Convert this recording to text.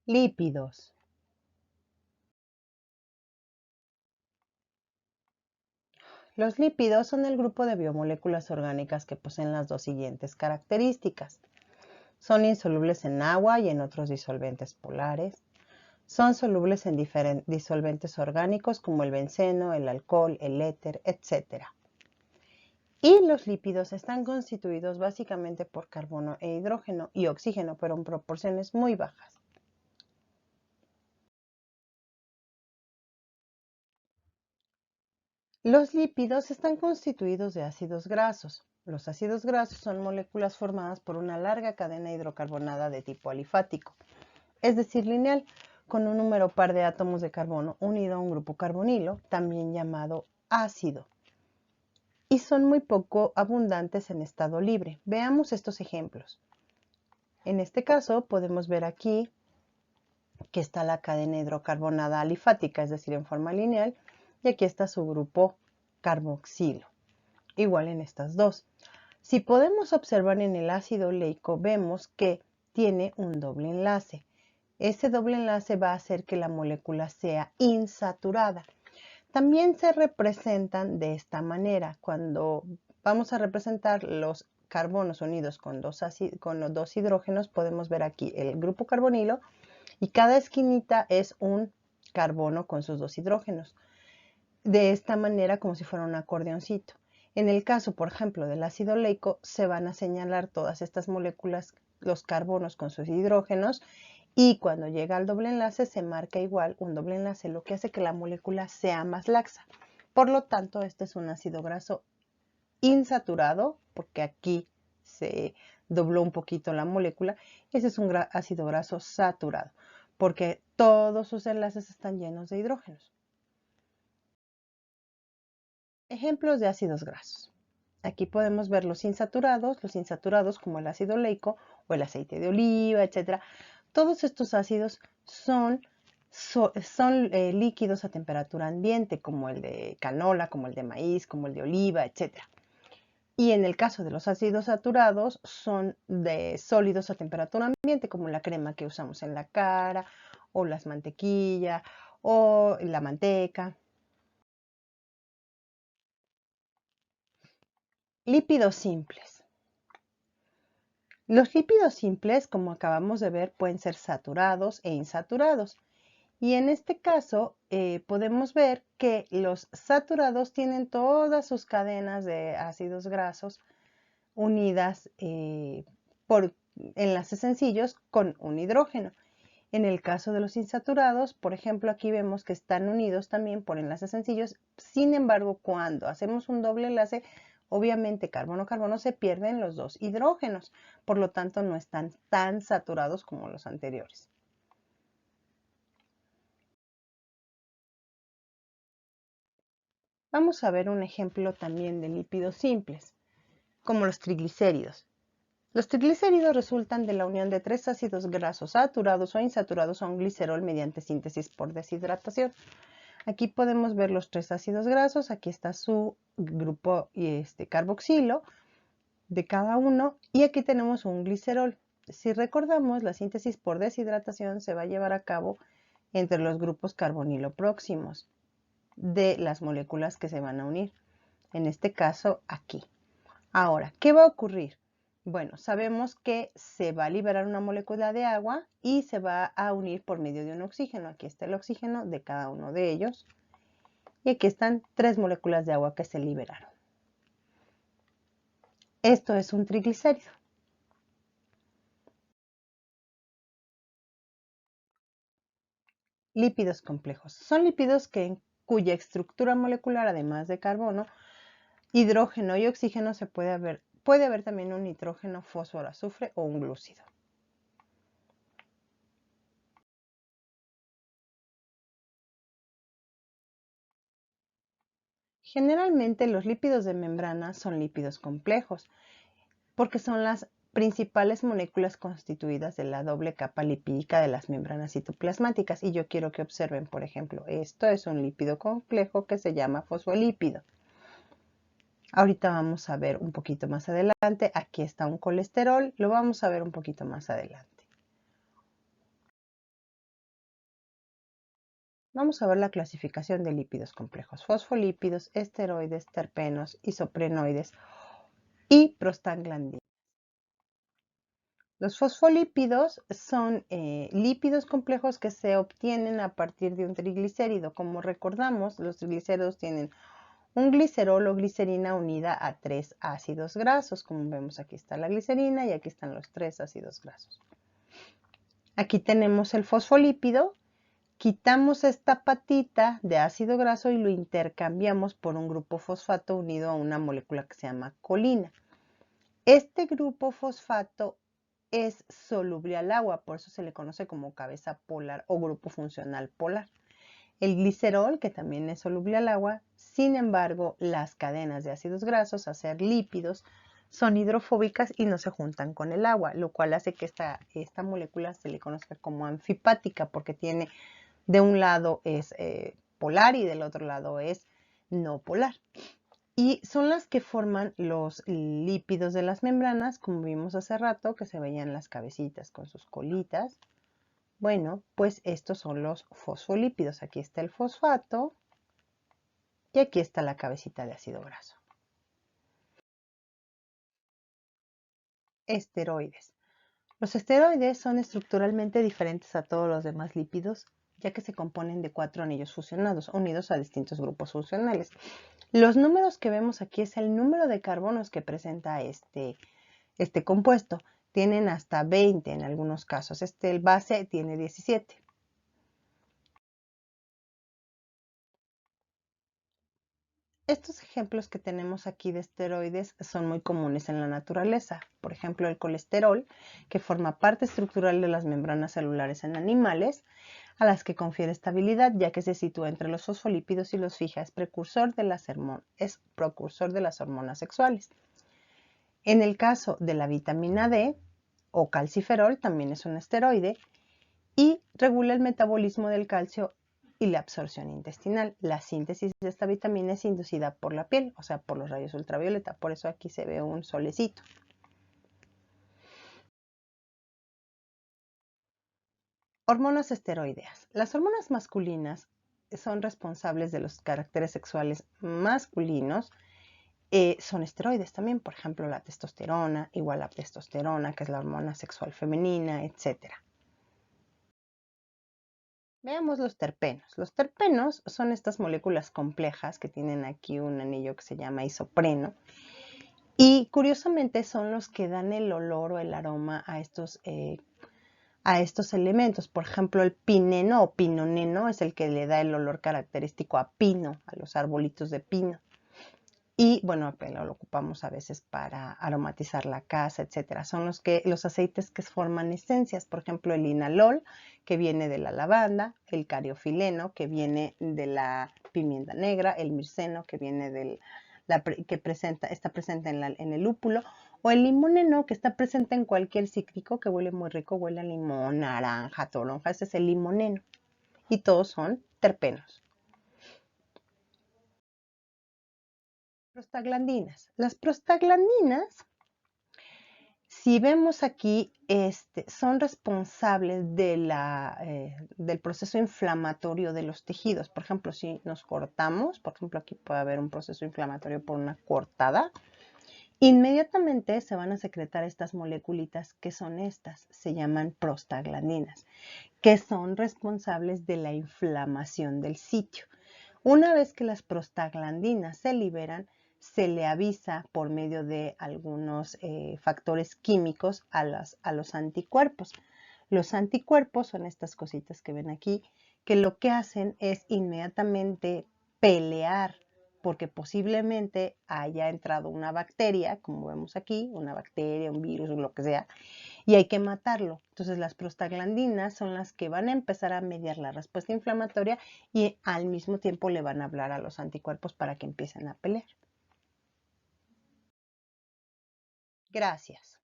Lípidos. Los lípidos son el grupo de biomoléculas orgánicas que poseen las dos siguientes características. Son insolubles en agua y en otros disolventes polares. Son solubles en disolventes orgánicos como el benceno, el alcohol, el éter, etc. Y los lípidos están constituidos básicamente por carbono e hidrógeno y oxígeno, pero en proporciones muy bajas. Los lípidos están constituidos de ácidos grasos. Los ácidos grasos son moléculas formadas por una larga cadena hidrocarbonada de tipo alifático, es decir, lineal, con un número par de átomos de carbono unido a un grupo carbonilo, también llamado ácido, y son muy poco abundantes en estado libre. Veamos estos ejemplos. En este caso podemos ver aquí que está la cadena hidrocarbonada alifática, es decir, en forma lineal, y aquí está su grupo carboxilo, igual en estas dos. Si podemos observar en el ácido oleico, vemos que tiene un doble enlace. Ese doble enlace va a hacer que la molécula sea insaturada. También se representan de esta manera. Cuando vamos a representar los carbonos unidos con los dos hidrógenos, podemos ver aquí el grupo carbonilo y cada esquinita es un carbono con sus dos hidrógenos. De esta manera, como si fuera un acordeoncito. En el caso, por ejemplo, del ácido oleico, se van a señalar todas estas moléculas, los carbonos con sus hidrógenos, y cuando llega al doble enlace se marca igual un doble enlace, lo que hace que la molécula sea más laxa. Por lo tanto, este es un ácido graso insaturado, porque aquí se dobló un poquito la molécula. Ese es un ácido graso saturado, porque todos sus enlaces están llenos de hidrógenos. Ejemplos de ácidos grasos. Aquí podemos ver los insaturados como el ácido oleico o el aceite de oliva, etc. Todos estos ácidos son líquidos a temperatura ambiente, como el de canola, como el de maíz, como el de oliva, etc. Y en el caso de los ácidos saturados, son de sólidos a temperatura ambiente, como la crema que usamos en la cara, o las mantequillas, o la manteca. Lípidos simples. Los lípidos simples, como acabamos de ver, pueden ser saturados e insaturados. Y en este caso podemos ver que los saturados tienen todas sus cadenas de ácidos grasos unidas por enlaces sencillos con un hidrógeno. En el caso de los insaturados, por ejemplo, aquí vemos que están unidos también por enlaces sencillos. Sin embargo, cuando hacemos un doble enlace, obviamente carbono-carbono se pierden los dos hidrógenos. Por lo tanto, no están tan saturados como los anteriores. Vamos a ver un ejemplo también de lípidos simples, como los triglicéridos. Los triglicéridos resultan de la unión de tres ácidos grasos saturados o insaturados a un glicerol mediante síntesis por deshidratación. Aquí podemos ver los tres ácidos grasos, aquí está su grupo carboxilo de cada uno y aquí tenemos un glicerol. Si recordamos, la síntesis por deshidratación se va a llevar a cabo entre los grupos carbonilo próximos de las moléculas que se van a unir. En este caso, aquí. Ahora, ¿qué va a ocurrir? Bueno, sabemos que se va a liberar una molécula de agua y se va a unir por medio de un oxígeno. Aquí está el oxígeno de cada uno de ellos. Y aquí están tres moléculas de agua que se liberaron. Esto es un triglicérido. Lípidos complejos. Son lípidos cuya estructura molecular, además de carbono, hidrógeno y oxígeno, puede haber también un nitrógeno, fósforo, azufre o un glúcido. Generalmente los lípidos de membrana son lípidos complejos porque son las principales moléculas constituidas de la doble capa lipídica de las membranas citoplasmáticas. Y yo quiero que observen, por ejemplo, esto es un lípido complejo que se llama fosfolípido. Ahorita vamos a ver un poquito más adelante. Aquí está un colesterol, lo vamos a ver un poquito más adelante. Vamos a ver la clasificación de lípidos complejos: fosfolípidos, esteroides, terpenos, isoprenoides y prostaglandinas. Los fosfolípidos son lípidos complejos que se obtienen a partir de un triglicérido. Como recordamos, los triglicéridos tienen un glicerol o glicerina unida a 3 ácidos grasos. Como vemos, aquí está la glicerina y aquí están los 3 ácidos grasos. Aquí tenemos el fosfolípido. Quitamos esta patita de ácido graso y lo intercambiamos por un grupo fosfato unido a una molécula que se llama colina. Este grupo fosfato es soluble al agua, por eso se le conoce como cabeza polar o grupo funcional polar. El glicerol, que también es soluble al agua, sin embargo, las cadenas de ácidos grasos, a ser lípidos, son hidrofóbicas y no se juntan con el agua, lo cual hace que esta molécula se le conozca como anfipática, porque tiene de un lado es polar y del otro lado es no polar. Y son las que forman los lípidos de las membranas, como vimos hace rato, que se veían las cabecitas con sus colitas. Bueno, pues estos son los fosfolípidos. Aquí está el fosfato y aquí está la cabecita de ácido graso. Esteroides. Los esteroides son estructuralmente diferentes a todos los demás lípidos, ya que se componen de 4 anillos fusionados, unidos a distintos grupos funcionales. Los números que vemos aquí es el número de carbonos que presenta este compuesto. Tienen hasta 20 en algunos casos. El base tiene 17. Estos ejemplos que tenemos aquí de esteroides son muy comunes en la naturaleza. Por ejemplo, el colesterol, que forma parte estructural de las membranas celulares en animales, a las que confiere estabilidad, ya que se sitúa entre los fosfolípidos y los fija, es precursor de las hormonas sexuales. En el caso de la vitamina D o calciferol, también es un esteroide y regula el metabolismo del calcio y la absorción intestinal. La síntesis de esta vitamina es inducida por la piel, o sea, por los rayos ultravioleta. Por eso aquí se ve un solecito. Hormonas esteroideas. Las hormonas masculinas son responsables de los caracteres sexuales masculinos. Son esteroides también, por ejemplo, la testosterona, igual a testosterona, que es la hormona sexual femenina, etc. Veamos los terpenos. Los terpenos son estas moléculas complejas que tienen aquí un anillo que se llama isopreno y curiosamente son los que dan el olor o el aroma a estos elementos. Por ejemplo, el pineno o pinoneno es el que le da el olor característico a pino, a los arbolitos de pino. Y bueno, lo ocupamos a veces para aromatizar la casa, etcétera. Son los aceites que forman esencias, por ejemplo, el linalol, que viene de la lavanda, el cariofileno, que viene de la pimienta negra, el mirceno, que viene está presente en el lúpulo, o el limoneno, que está presente en cualquier cítrico que huele muy rico, huele a limón, naranja, toronja, ese es el limoneno. Y todos son terpenos. Prostaglandinas. Las prostaglandinas, si vemos aquí, son responsables del proceso inflamatorio de los tejidos. Por ejemplo, si nos cortamos, por ejemplo, aquí puede haber un proceso inflamatorio por una cortada, inmediatamente se van a secretar estas moleculitas que son estas, se llaman prostaglandinas, que son responsables de la inflamación del sitio. Una vez que las prostaglandinas se liberan, se le avisa por medio de algunos factores químicos a los anticuerpos. Los anticuerpos son estas cositas que ven aquí, que lo que hacen es inmediatamente pelear, porque posiblemente haya entrado una bacteria, como vemos aquí, una bacteria, un virus, lo que sea, y hay que matarlo. Entonces las prostaglandinas son las que van a empezar a mediar la respuesta inflamatoria y al mismo tiempo le van a hablar a los anticuerpos para que empiecen a pelear. Gracias.